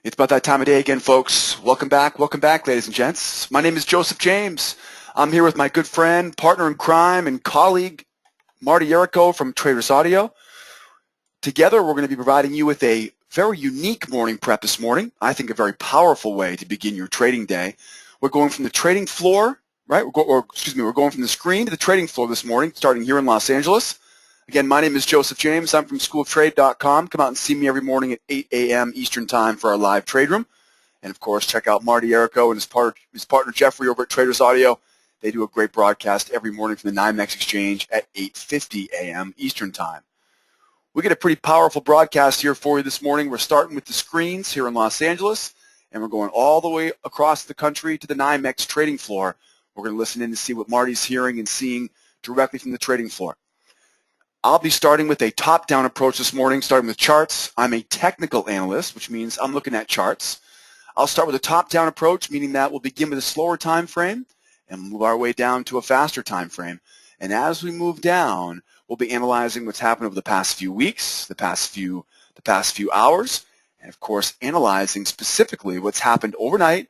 It's about that time of day again, folks. Welcome back, ladies and gents. My name is Joseph James. I'm here with my good friend, partner in crime, and colleague, Marty Errico from Traders Audio. Together, we're going to be providing you with a very unique morning prep this morning. I think a very powerful way to begin your trading day. We're going from the trading floor, right? We're going from the screen to the trading floor this morning, starting here in Los Angeles. Again, my name is Joseph James. I'm from SchoolOfTrade.com. Come out and see me every morning at 8 a.m. Eastern Time for our live trade room. And, of course, check out Marty Errico and his partner Jeffrey over at Traders Audio. They do a great broadcast every morning from the NYMEX Exchange at 8:50 a.m. Eastern Time. We get a pretty powerful broadcast here for you this morning. We're starting with the screens here in Los Angeles, and we're going all the way across the country to the NYMEX trading floor. We're going to listen in to see what Marty's hearing and seeing directly from the trading floor. I'll be starting with a top-down approach this morning, starting with charts. I'm a technical analyst, which means I'm looking at charts. I'll start with a top-down approach, meaning that we'll begin with a slower time frame and move our way down to a faster time frame. And as we move down, we'll be analyzing what's happened over the past few weeks, the past few hours, and of course, analyzing specifically what's happened overnight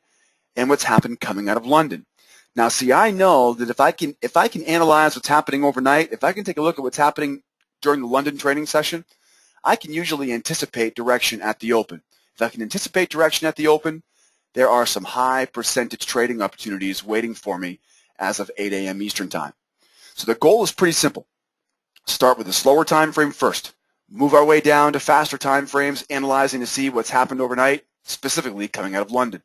and what's happened coming out of London. Now, see, I know that if I can analyze what's happening overnight, if I can take a look at what's happening during the London trading session, I can usually anticipate direction at the open. If I can anticipate direction at the open, there are some high percentage trading opportunities waiting for me as of 8 a.m. Eastern Time. So the goal is pretty simple. Start with a slower time frame first. Move our way down to faster time frames, analyzing to see what's happened overnight, specifically coming out of London.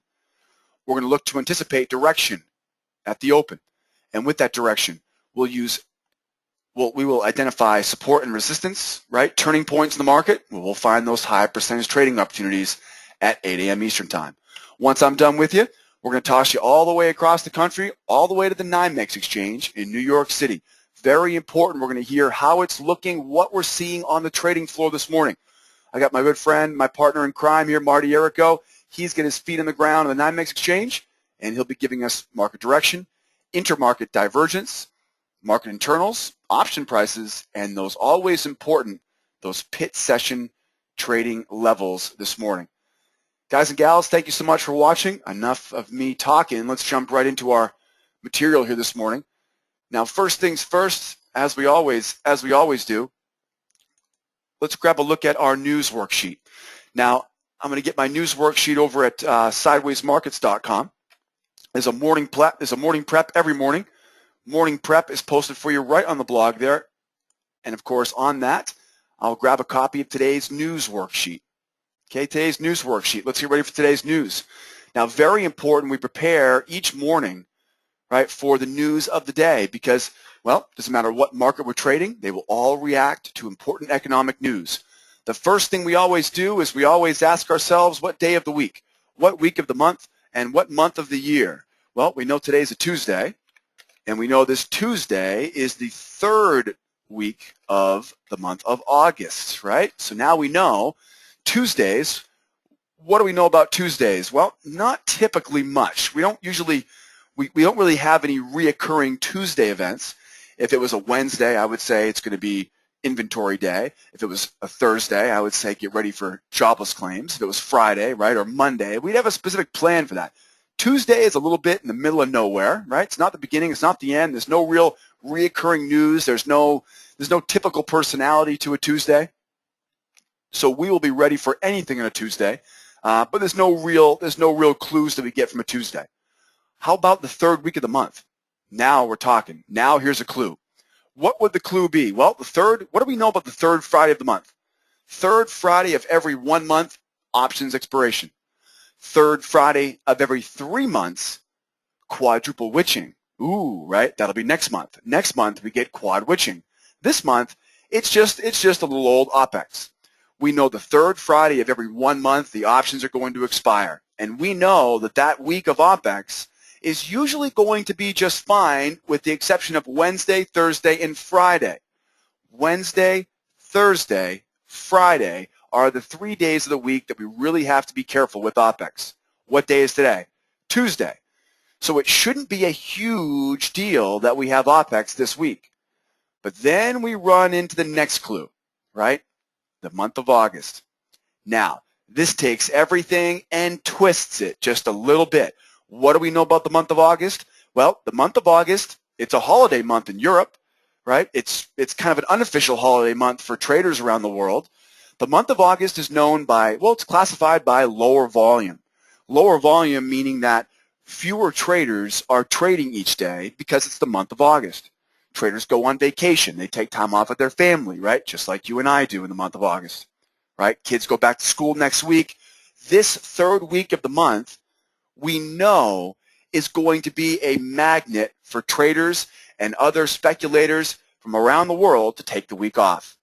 We're going to look to anticipate direction at the open. And with that direction, we will identify support and resistance, right? Turning points in the market. We'll find those high percentage trading opportunities at 8 a.m. Eastern Time. Once I'm done with you, we're going to toss you all the way across the country, all the way to the NYMEX Exchange in New York City. Very important. We're going to hear how it's looking, what we're seeing on the trading floor this morning. I got my good friend, my partner in crime here, Marty Errico. He's got his feet on the ground on the NYMEX Exchange, and he'll be giving us market direction, intermarket divergence, market internals, option prices, and those always important, those pit session trading levels this morning. Guys and gals, thank you so much for watching. Enough of me talking. Let's jump right into our material here this morning. Now, first things first, as we always do, let's grab a look at our news worksheet. Now, I'm going to get my news worksheet over at sidewaysmarkets.com. There's a morning prep every morning. Morning prep is posted for you right on the blog there. And of course, on that, I'll grab a copy of today's news worksheet. Okay, today's news worksheet. Let's get ready for today's news. Now, very important, we prepare each morning, right, for the news of the day because, well, it doesn't matter what market we're trading, they will all react to important economic news. The first thing we always do is we always ask ourselves what day of the week, what week of the month, and what month of the year. Well, we know today's a Tuesday, and we know this Tuesday is the third week of the month of August, right? So now we know Tuesdays. What do we know about Tuesdays? Well, not typically much. We don't really have any reoccurring Tuesday events. If it was a Wednesday, I would say it's going to be inventory day. If it was a Thursday, I would say get ready for jobless claims. If it was Friday, right, or Monday, we'd have a specific plan for that. Tuesday is a little bit in the middle of nowhere, right? It's not the beginning, it's not the end. There's no real reoccurring news. There's no typical personality to a Tuesday. So we will be ready for anything on a Tuesday, but there's no real clues that we get from a Tuesday. How about the third week of the month? Now we're talking. Now here's a clue. What would the clue be? Well, what do we know about the third Friday of the month? Third Friday of every 1 month, options expiration. Third Friday of every 3 months, quadruple witching. Ooh, right? That'll be next month. Next month, we get quad witching. This month, it's just a little old OPEX. We know the third Friday of every 1 month, the options are going to expire. And we know that week of OPEX is usually going to be just fine with the exception of Wednesday, Thursday, and Friday. Wednesday, Thursday, Friday are the 3 days of the week that we really have to be careful with OPEX. What day is today? Tuesday. So it shouldn't be a huge deal that we have OPEX this week. But then we run into the next clue, right? The month of August. Now, This takes everything and twists it just a little bit. What do we know about the month of August? Well, the month of August, it's a holiday month in Europe, right? It's kind of an unofficial holiday month for traders around the world. The month of August is known by, well, it's classified by lower volume. Lower volume meaning that fewer traders are trading each day because it's the month of August. Traders go on vacation. They take time off with their family, right? Just like you and I do in the month of August, right? Kids go back to school next week. This third week of the month, we know is going to be a magnet for traders and other speculators from around the world to take the week off.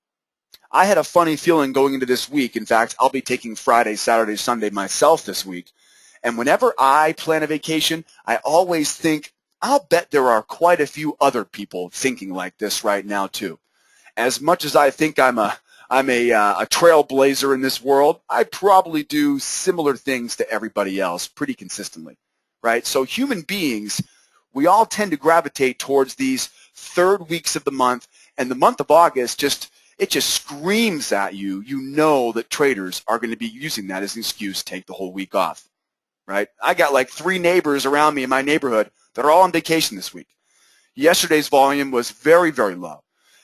I had a funny feeling going into this week. In fact, I'll be taking Friday, Saturday, Sunday myself this week. And whenever I plan a vacation, I always think, I'll bet there are quite a few other people thinking like this right now too. As much as I think I'm a trailblazer in this world, I probably do similar things to everybody else pretty consistently, right? So human beings, we all tend to gravitate towards these third weeks of the month, and the month of August it just screams at you. You know that traders are going to be using that as an excuse to take the whole week off, right? I got like 3 neighbors around me in my neighborhood that are all on vacation this week. Yesterday's volume was very, very low.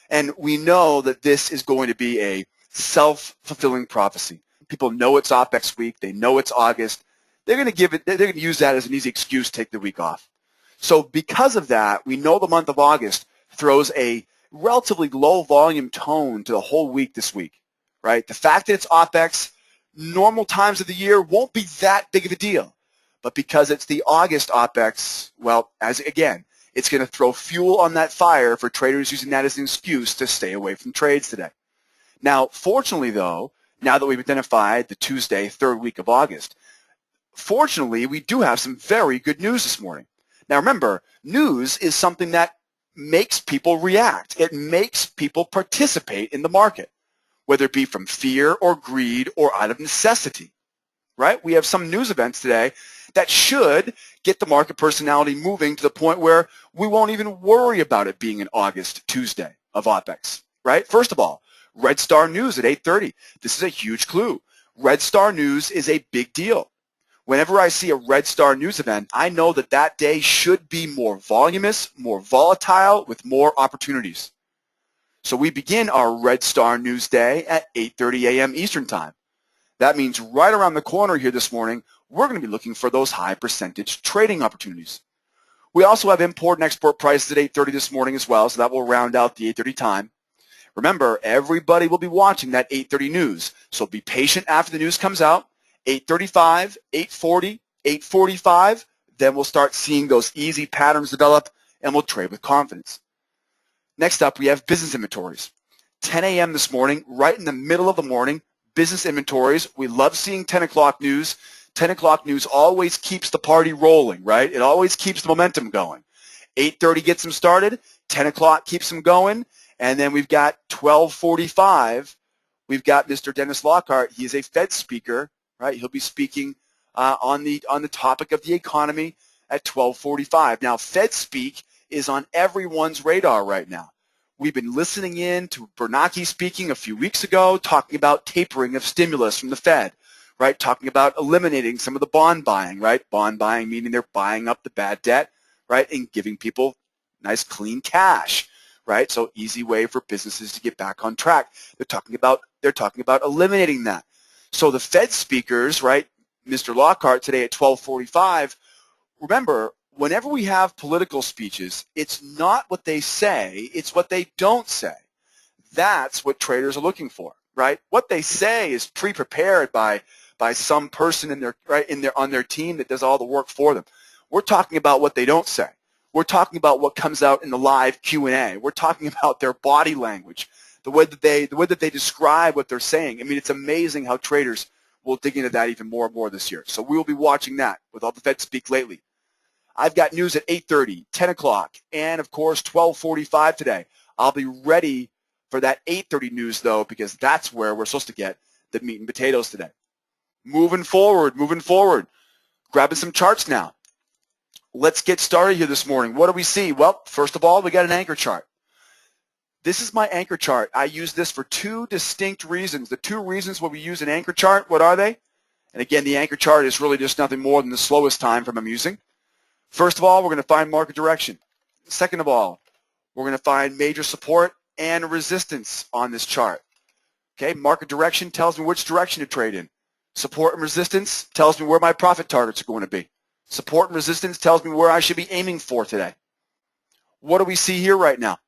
And we know that this is going to be a self-fulfilling prophecy. People know it's OPEX week. They know it's August. They're going to use that as an easy excuse to take the week off. So because of that, we know the month of August throws a relatively low volume tone to the whole week this week, right? The fact that it's OPEX, normal times of the year won't be that big of a deal. But because it's the August OPEX, well, it's going to throw fuel on that fire for traders using that as an excuse to stay away from trades today. Now, fortunately, though, now that we've identified the Tuesday, third week of August, fortunately, we do have some very good news this morning. Now, remember, news is something that makes people react. It makes people participate in the market, whether it be from fear or greed or out of necessity, right? We have some news events today that should get the market personality moving to the point where we won't even worry about it being an August Tuesday of OPEX, right? First of all, Red Star News at 8:30. This is a huge clue. Red Star News is a big deal. Whenever I see a Red Star News event, I know that that day should be more voluminous, more volatile, with more opportunities. So we begin our Red Star News Day at 8:30 a.m. Eastern Time. That means right around the corner here this morning, we're going to be looking for those high percentage trading opportunities. We also have import and export prices at 8:30 this morning as well, so that will round out the 8:30 time. Remember, everybody will be watching that 8:30 news, so be patient after the news comes out. 8:35, 8:40, 8:45, then we'll start seeing those easy patterns develop, and we'll trade with confidence. Next up, we have business inventories. 10 a.m. this morning, right in the middle of the morning, business inventories. We love seeing 10 o'clock news. 10 o'clock news always keeps the party rolling, right? It always keeps the momentum going. 8:30 gets them started. 10 o'clock keeps them going. And then we've got 12:45. We've got Mr. Dennis Lockhart. He is a Fed speaker, right? He'll be speaking on the topic of the economy at 12:45. Now, Fed speak is on everyone's radar right now. We've been listening in to Bernanke speaking a few weeks ago, talking about tapering of stimulus from the Fed, right? Talking about eliminating some of the bond buying, right? Bond buying meaning they're buying up the bad debt, right? And giving people nice clean cash, right? So easy way for businesses to get back on track. They're talking about eliminating that. So the Fed speakers, right? Mr. Lockhart today at 12:45. Remember, whenever we have political speeches, it's not what they say, it's what they don't say. That's what traders are looking for, right? What they say is pre-prepared by some person on their team that does all the work for them. We're talking about what they don't say. We're talking about what comes out in the live Q&A. We're talking about their body language, the way that they describe what they're saying. I mean, it's amazing how traders will dig into that even more and more this year. So we will be watching that with all the Fed speak lately. I've got news at 8:30, 10 o'clock, and of course 12:45 today. I'll be ready for that 8:30 news though, because that's where we're supposed to get the meat and potatoes today. Moving forward. Grabbing some charts now. Let's get started here this morning. What do we see? Well, first of all, we got an anchor chart. This is my anchor chart. I use this for two distinct reasons. The two reasons why we use an anchor chart, what are they? And again, the anchor chart is really just nothing more than the slowest time frame I'm using. First of all, we're going to find market direction. Second of all, we're going to find major support and resistance on this chart. Okay, market direction tells me which direction to trade in. Support and resistance tells me where my profit targets are going to be. Support and resistance tells me where I should be aiming for today. What do we see here right now?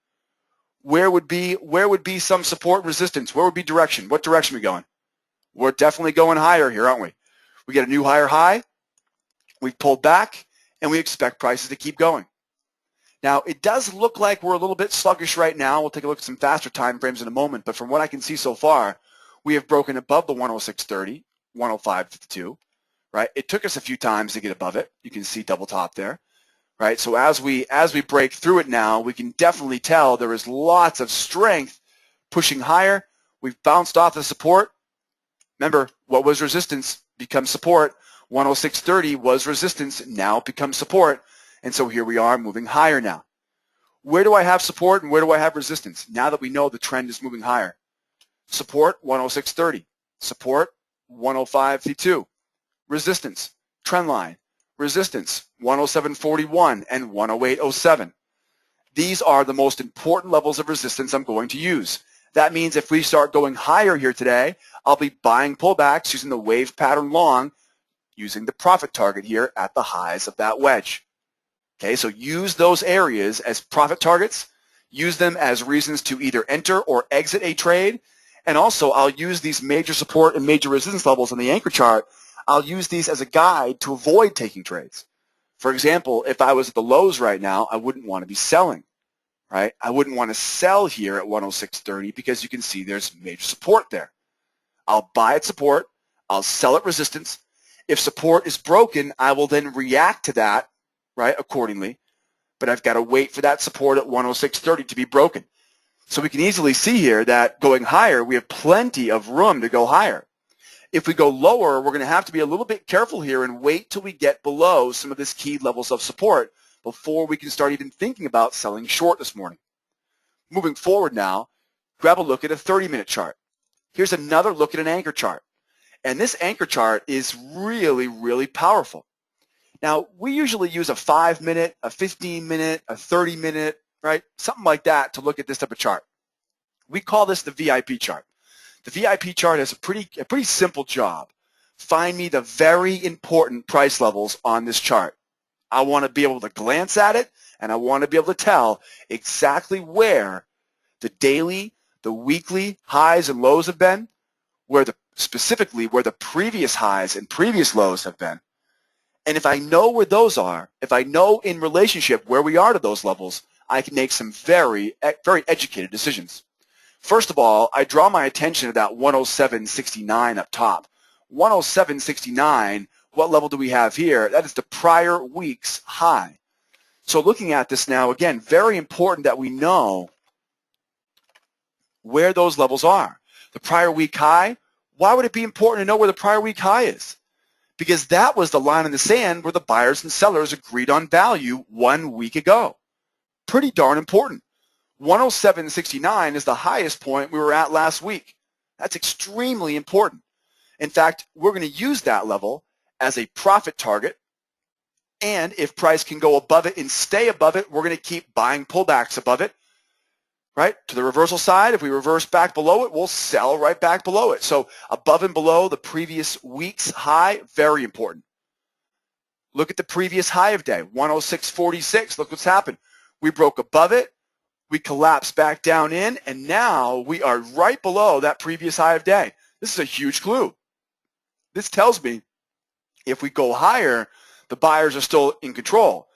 Where would be some support and resistance? Where would be direction? What direction are we going? We're definitely going higher here, aren't we? We get a new higher high, we've pulled back, and we expect prices to keep going. Now, it does look like we're a little bit sluggish right now. We'll take a look at some faster time frames in a moment, but from what I can see so far, we have broken above the 106.30, 105.52, right? It took us a few times to get above it. You can see double top there, right? So as we break through it now, we can definitely tell there is lots of strength pushing higher. We've bounced off the support. Remember, what was resistance becomes support. 106.30 was resistance, now it becomes support. And so here we are moving higher now. Where do I have support and where do I have resistance? Now that we know the trend is moving higher. Support, 106.30. Support, 105.52. Resistance, trend line. Resistance, 107.41 and 108.07. These are the most important levels of resistance I'm going to use. That means if we start going higher here today, I'll be buying pullbacks using the wave pattern long, using the profit target here at the highs of that wedge. Okay, so use those areas as profit targets. Use them as reasons to either enter or exit a trade. And also, I'll use these major support and major resistance levels on the anchor chart. I'll use these as a guide to avoid taking trades. For example, if I was at the lows right now, I wouldn't want to be selling, right? I wouldn't want to sell here at 106.30 because you can see there's major support there. I'll buy at support. I'll sell at resistance. If support is broken, I will then react to that, right, accordingly. But I've got to wait for that support at 106.30 to be broken. So we can easily see here that going higher, we have plenty of room to go higher. If we go lower, we're going to have to be a little bit careful here and wait till we get below some of these key levels of support before we can start even thinking about selling short this morning. Moving forward now, grab a look at a 30-minute chart. Here's another look at an anchor chart. And this anchor chart is really, really powerful. Now, we usually use a 5-minute, a 15-minute, a 30-minute, right? Something like that to look at this type of chart. We call this the VIP chart. The VIP chart has a pretty simple job. Find me the very important price levels on this chart. I want to be able to glance at it, and I want to be able to tell exactly where the daily, the weekly highs and lows have been, specifically where the previous highs and previous lows have been. And if I know where those are, if I know in relationship where we are to those levels, I can make some very, very educated decisions. First of all, I draw my attention to that 107.69 up top. 107.69, what level do we have here? That is the prior week's high. So looking at this now, again, very important that we know where those levels are. The prior week high, why would it be important to know where the prior week high is? Because that was the line in the sand where the buyers and sellers agreed on value 1 week ago. Pretty darn important. 107.69 is the highest point we were at last week. That's extremely important. In fact, we're going to use that level as a profit target, and if price can go above it and stay above it, we're going to keep buying pullbacks above it, right? To the reversal side, if we reverse back below it, we'll sell right back below it. So above and below the previous week's high, very important. Look at the previous high of day, 106.46. Look what's happened. We broke above it. We collapsed back down in, and now we are right below that previous high of day. This is a huge clue. This tells me if we go higher, the buyers are still in control.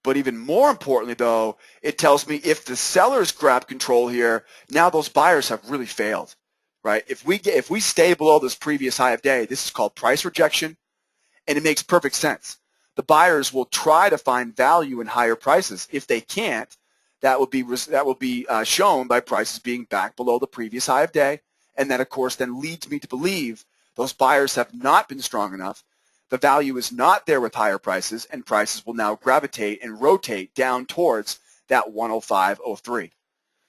But even more importantly, though, it tells me if the sellers grab control here, now those buyers have really failed, right? If we stay below this previous high of day, this is called price rejection, and it makes perfect sense. The buyers will try to find value in higher prices. If they can't, that will be shown by prices being back below the previous high of day, and that, of course, then leads me to believe those buyers have not been strong enough. The value is not there with higher prices, and prices will now gravitate and rotate down towards that 105.03.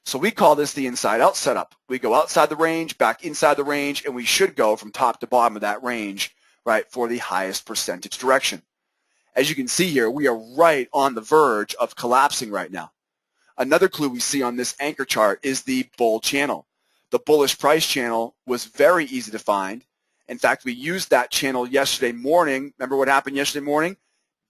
So we call this the inside-out setup. We go outside the range, back inside the range, and we should go from top to bottom of that range right, for the highest percentage direction. As you can see here, we are right on the verge of collapsing right now. Another clue we see on this anchor chart is the bull channel. The bullish price channel was very easy to find. In fact, we used that channel yesterday morning. Remember what happened yesterday morning?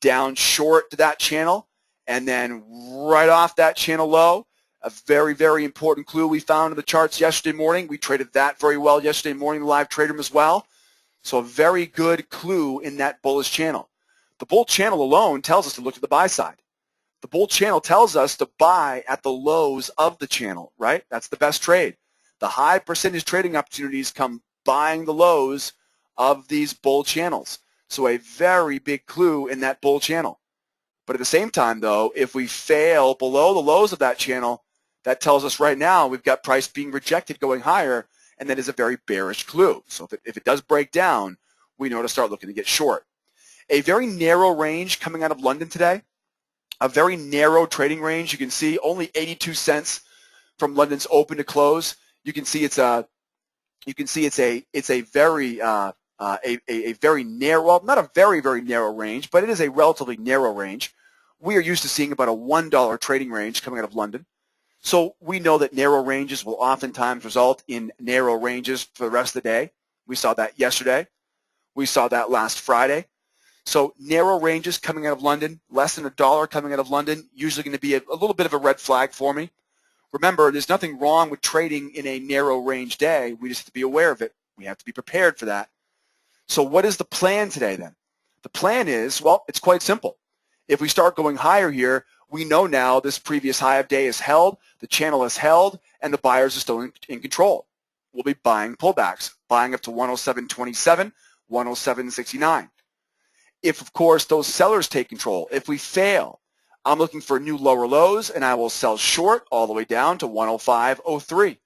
Down short to that channel, and then right off that channel low. A very, very important clue we found in the charts yesterday morning. We traded that very well yesterday morning, the live trade room as well. So a very good clue in that bullish channel. The bull channel alone tells us to look at the buy side. The bull channel tells us to buy at the lows of the channel, right? That's the best trade. The high percentage trading opportunities come buying the lows of these bull channels. So a very big clue in that bull channel. But at the same time, though, if we fail below the lows of that channel, that tells us right now we've got price being rejected going higher, and that is a very bearish clue. So if it does break down, we know to start looking to get short. A very narrow range coming out of London today. A very narrow trading range. You can see only 82 cents from London's open to close. You can see it's a very very narrow, well, not a very, very narrow range, but it is a relatively narrow range. We are used to seeing about a $1 trading range coming out of London. So we know that narrow ranges will oftentimes result in narrow ranges for the rest of the day. We saw that yesterday. We saw that last Friday. So narrow ranges coming out of London, less than $1 coming out of London, usually going to be a little bit of a red flag for me. Remember, there's nothing wrong with trading in a narrow range day. We just have to be aware of it. We have to be prepared for that. So what is the plan today then? The plan is, well, it's quite simple. If we start going higher here, we know now this previous high of day is held, the channel is held, and the buyers are still in control. We'll be buying pullbacks, buying up to 107.27, 107.69. If, of course, those sellers take control, if we fail, I'm looking for new lower lows, and I will sell short all the way down to 105.03.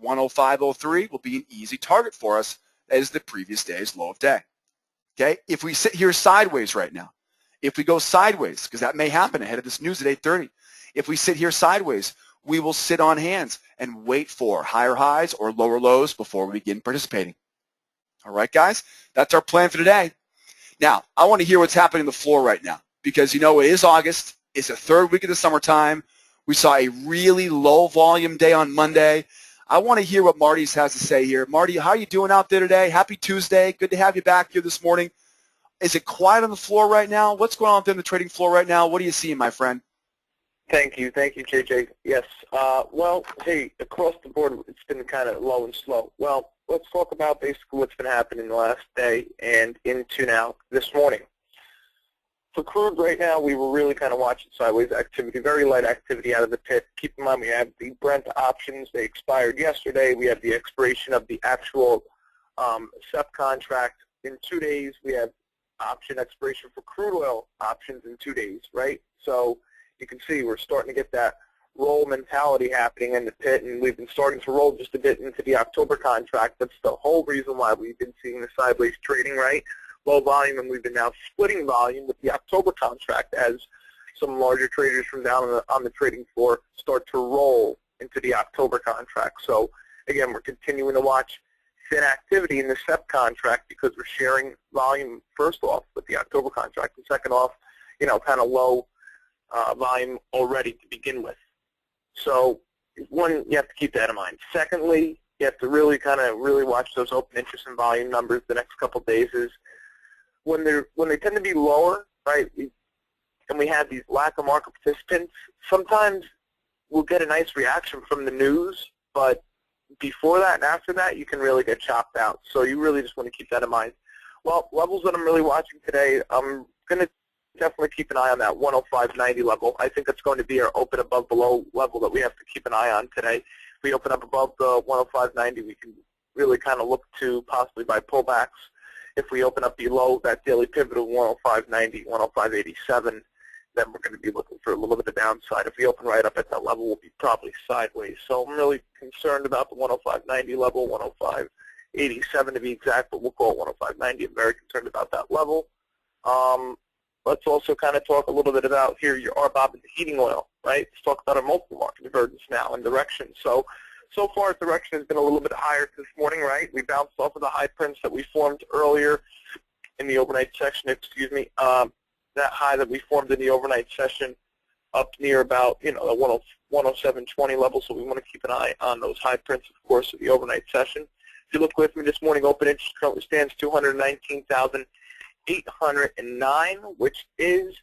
105.03 will be an easy target for us as the previous day's low of day. Okay, if we sit here sideways right now, if we go sideways, because that may happen ahead of this news at 8:30, if we sit here sideways, we will sit on hands and wait for higher highs or lower lows before we begin participating. All right, guys, that's our plan for today. Now, I want to hear what's happening on the floor right now because, you know, it is August. It's the third week of the summertime. We saw a really low volume day on Monday. I want to hear what Marty has to say here. Marty, how are you doing out there today? Happy Tuesday. Good to have you back here this morning. Is it quiet on the floor right now? What's going on out there on the trading floor right now? What are you seeing, my friend? Thank you, JJ. Yes. Well, hey, across the board, it's been kind of low and slow. Well, let's talk about basically what's been happening the last day and into now this morning. For crude right now, we were really kind of watching sideways activity, very light activity out of the pit. Keep in mind we have the Brent options. They expired yesterday. We have the expiration of the actual CEF contract in 2 days. We have option expiration for crude oil options in 2 days, right? So you can see we're starting to get that roll mentality happening in the pit, and we've been starting to roll just a bit into the October contract. That's the whole reason why we've been seeing the sideways trading, right? Low volume, and we've been now splitting volume with the October contract as some larger traders from down on the trading floor start to roll into the October contract. So again, we're continuing to watch thin activity in the CEF contract because we're sharing volume first off with the October contract, and second off, you know, kind of low volume already to begin with. So one, you have to keep that in mind. Secondly, you have to really watch those open interest and volume numbers the next couple of days. Is when they tend to be lower, right? And we have these lack of market participants. Sometimes we'll get a nice reaction from the news, but before that and after that, you can really get chopped out. So you really just want to keep that in mind. Well, levels that I'm really watching today, I'm going to definitely keep an eye on that 105.90 level. I think it's going to be our open above below level that we have to keep an eye on today. If we open up above the 105.90, we can really kind of look to possibly buy pullbacks. If we open up below that daily pivot of 105.90, 105.87, then we're going to be looking for a little bit of downside. If we open right up at that level, we'll be probably sideways. So I'm really concerned about the 105.90 level, 105.87 to be exact, but we'll call it 105.90. I'm very concerned about that level. Let's also kind of talk a little bit about here your RBOB and the heating oil, right? Let's talk about our multiple market divergence now and direction. So far, direction has been a little bit higher this morning, right? We bounced off of the high prints that we formed earlier in the overnight session, that high that we formed in the overnight session up near about, the 107.20 level, so we want to keep an eye on those high prints, of course, of the overnight session. If you look with me this morning, open interest currently stands 219,809, which is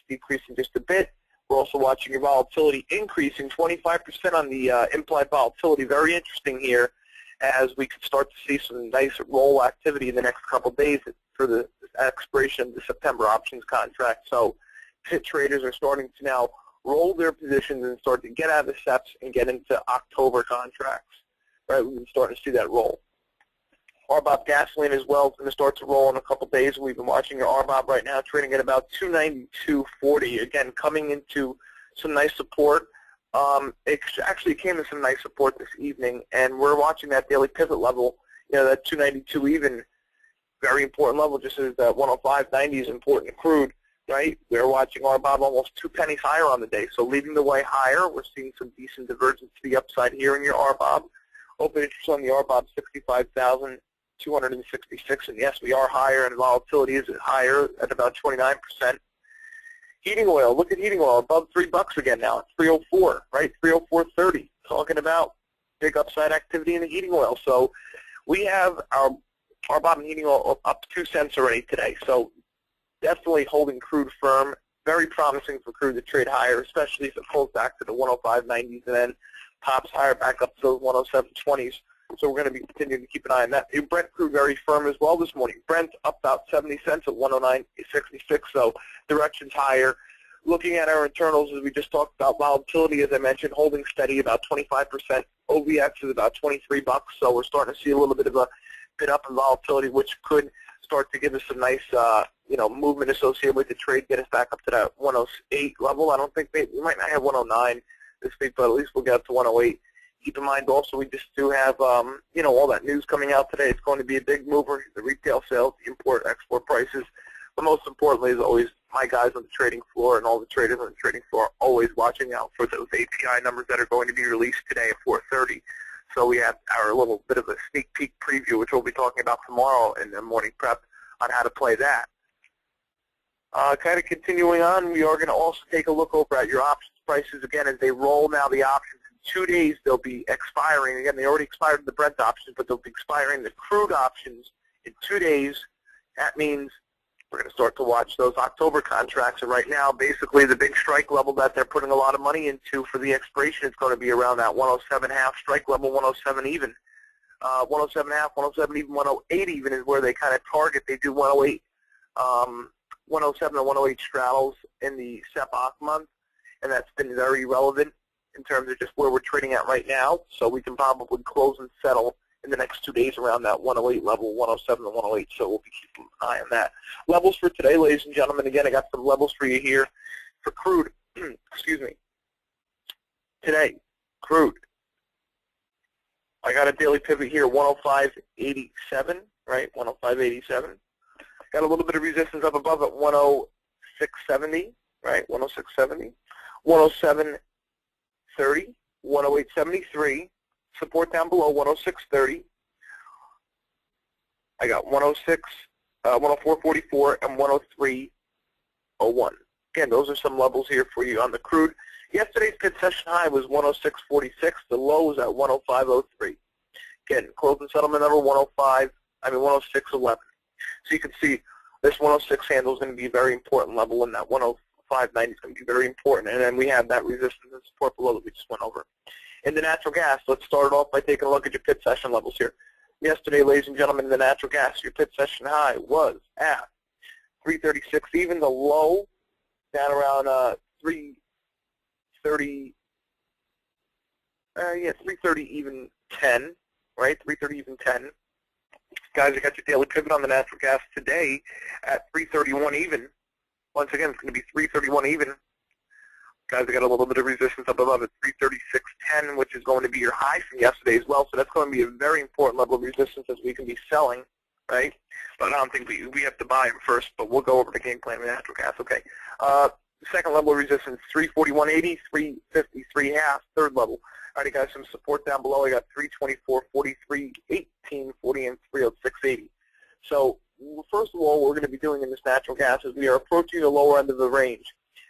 decreasing just a bit. We're also watching your volatility increasing 25% on the implied volatility. Very interesting here, as we could start to see some nice roll activity in the next couple of days for the expiration of the September options contract. So pit traders are starting to now roll their positions and start to get out of the SEPs and get into October contracts. Right, we've been starting to see that roll. RBOB gasoline as well is going to start to roll in a couple days. We've been watching your RBOB right now, trading at about 292.40. Again, coming into some nice support. It actually came in some nice support this evening, and we're watching that daily pivot level. That 292 even, very important level, just as that 105.90 is important in crude. Right, we're watching RBOB almost 2 pennies higher on the day. So leading the way higher, we're seeing some decent divergence to the upside here in your RBOB. Open interest on the RBOB 65,266, and yes, we are higher, and volatility is higher at about 29%. Heating oil, look at heating oil, above $3 again now, it's 304, right? 304.30. Talking about big upside activity in the heating oil. So we have our RBOB and heating oil up 2 cents already today. So definitely holding crude firm. Very promising for crude to trade higher, especially if it pulls back to the 105.90s and then pops higher back up to those 107.20s. So we're going to be continuing to keep an eye on that. Brent crude very firm as well this morning. Brent up about 70 cents at 109.66, so direction's higher. Looking at our internals, as we just talked about, volatility, as I mentioned, holding steady about 25%. OVX is about $23, so we're starting to see a little bit of a bid up in volatility, which could start to give us some nice movement associated with the trade, get us back up to that 108 level. I don't think we might not have 109 this week, but at least we'll get up to 108. Keep in mind also we just do have, all that news coming out today. It's going to be a big mover, the retail sales, the import-export prices. But most importantly, as always, my guys on the trading floor and all the traders on the trading floor are always watching out for those API numbers that are going to be released today at 4:30. So we have our little bit of a sneak peek preview, which we'll be talking about tomorrow in the morning prep on how to play that. Kind of continuing on, we are going to also take a look over at your options prices again as they roll now. The options in 2 days, they'll be expiring. Again, they already expired the Brent options, but they'll be expiring the crude options in 2 days. That means we're going to start to watch those October contracts. And right now, basically, the big strike level that they're putting a lot of money into for the expiration is going to be around that 107.5 strike level, 107 even. 107.5, 107 even, 108 even is where they kind of target. They do 108, 107 and 108 straddles in the SEPOC month, and that's been very relevant in terms of just where we're trading at right now. So we can probably close and settle in the next 2 days around that 108 level, 107 and 108, so we'll be keeping an eye on that. Levels for today, ladies and gentlemen. Again, I got some levels for you here. For crude, excuse me, today, crude, I got a daily pivot here, 105.87, right, 105.87. Got a little bit of resistance up above at 106.70, right, 106.70, 107.30, 108.73. Support down below 106.30. I got 106, 104.44, and 103.01. Again, those are some levels here for you on the crude. Yesterday's pit session high was 106.46. The low was at 105.03. Again, closing settlement number 106.11. So you can see this 106 handle is going to be a very important level, and that 105.90 is going to be very important. And then we have that resistance and support below that we just went over. In the natural gas, let's start off by taking a look at your pit session levels here. Yesterday, ladies and gentlemen, in the natural gas, your pit session high was at 336 even. The low down around 330, 330 even 10, right? 330 even 10. Guys, I got your daily pivot on the natural gas today at 331 even. Once again, it's going to be 331 even. Guys, I got a little bit of resistance up above at 336.10, which is going to be your high from yesterday as well. So that's going to be a very important level of resistance as we can be selling, right? But I don't think we have to buy them first, but we'll go over the game plan with natural gas. Okay. Second level of resistance, 341.80, 353 half. Third level. All right, guys, some support down below. I got 324.43, 18.40, and 306.80. So first of all, what we're going to be doing in this natural gas is we are approaching the lower end of the range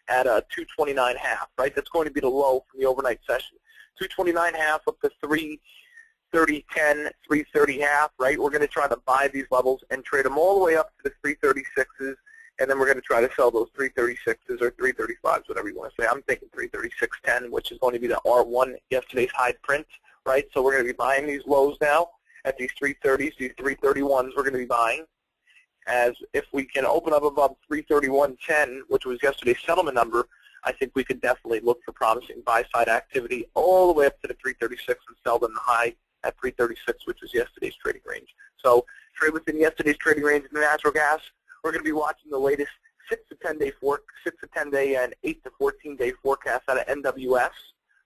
at 229.5, right? That's going to be the low from the overnight session. 229.5 up to 330.10, 330.5, right? We're going to try to buy these levels and trade them all the way up to the 336s, and then we're going to try to sell those 336s or 335s, whatever you want to say. I'm thinking 336.10, which is going to be the R1, yesterday's high print, right? So we're going to be buying these lows now at these 330s, these 331s we're going to be buying. As if we can open up above 331.10, which was yesterday's settlement number, I think we could definitely look for promising buy-side activity all the way up to the 336 and sell them the high at 336, which was yesterday's trading range. So trade within yesterday's trading range in the natural gas. We're going to be watching the latest 6 to 10 day and 8 to 14 day forecast out of NWS,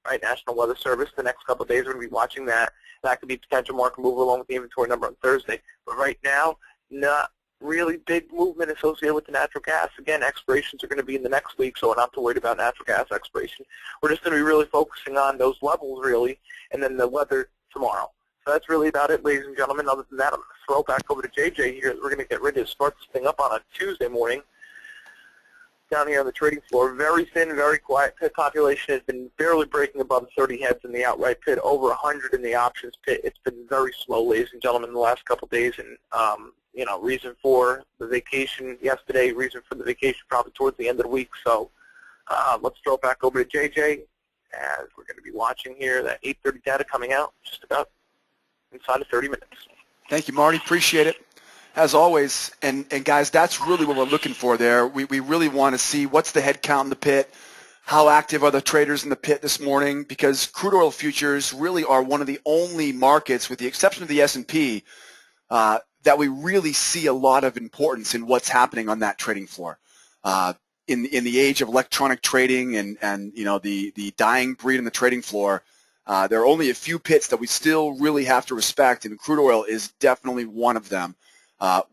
right, National Weather Service. The next couple of days we're going to be watching that. That could be potential market mover along with the inventory number on Thursday. But right now, not really big movement associated with the natural gas. Again, expirations are going to be in the next week, so we're not too worried about natural gas expiration. We're just going to be really focusing on those levels, really, and then the weather tomorrow. So that's really about it, ladies and gentlemen. Other than that, I'm going to throw it back over to JJ here. We're going to get ready to start this thing up on a Tuesday morning down here on the trading floor. Very thin, very quiet. Pit population has been barely breaking above 30 heads in the outright pit, over 100 in the options pit. It's been very slow, ladies and gentlemen, the last couple of days, and you know, reason for the vacation yesterday, reason for the vacation probably towards the end of the week. So let's throw it back over to JJ as we're going to be watching here that 8:30 data coming out just about inside of 30 minutes. Thank you, Marty. Appreciate it. As always, and guys, that's really what we're looking for there. We really want to see what's the head count in the pit, how active are the traders in the pit this morning, because crude oil futures really are one of the only markets, with the exception of the S&P, that we really see a lot of importance in what's happening on that trading floor. In the age of electronic trading and you know, the dying breed in the trading floor, there are only a few pits that we still really have to respect, and crude oil is definitely one of them.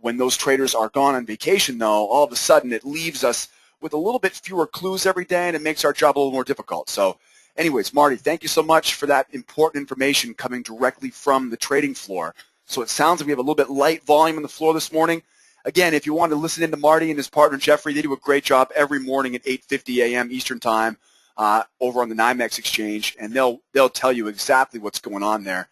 When those traders are gone on vacation, though, all of a sudden it leaves us with a little bit fewer clues every day, and it makes our job a little more difficult. So anyways, Marty, thank you so much for that important information coming directly from the trading floor. So it sounds like we have a little bit light volume on the floor this morning. Again, if you want to listen in to Marty and his partner Jeffrey, they do a great job every morning at 8:50 a.m. Eastern Time over on the NYMEX exchange, and they'll tell you exactly what's going on there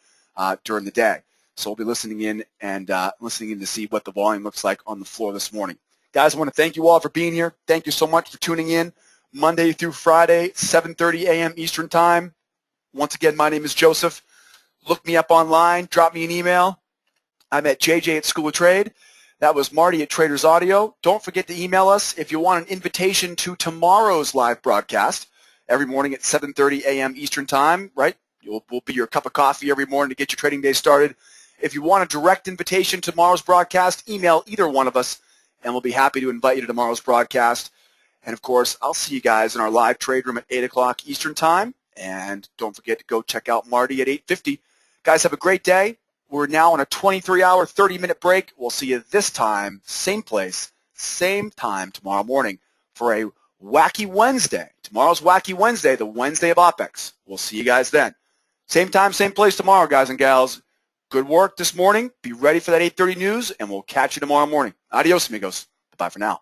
during the day. So we'll be listening in and listening in to see what the volume looks like on the floor this morning. Guys, I want to thank you all for being here. Thank you so much for tuning in Monday through Friday, 7:30 a.m. Eastern Time. Once again, my name is Joseph. Look me up online. Drop me an email. I'm at JJ at School of Trade. That was Marty at Traders Audio. Don't forget to email us if you want an invitation to tomorrow's live broadcast every morning at 7:30 a.m. Eastern Time, right? We'll be your cup of coffee every morning to get your trading day started. If you want a direct invitation to tomorrow's broadcast, email either one of us, and we'll be happy to invite you to tomorrow's broadcast. And, of course, I'll see you guys in our live trade room at 8 o'clock Eastern Time. And don't forget to go check out Marty at 8:50. Guys, have a great day. We're now on a 23-hour, 30-minute break. We'll see you this time, same place, same time tomorrow morning for a Wacky Wednesday. Tomorrow's Wacky Wednesday, the Wednesday of OPEX. We'll see you guys then. Same time, same place tomorrow, guys and gals. Good work this morning. Be ready for that 8:30 news, and we'll catch you tomorrow morning. Adios, amigos. Bye for now.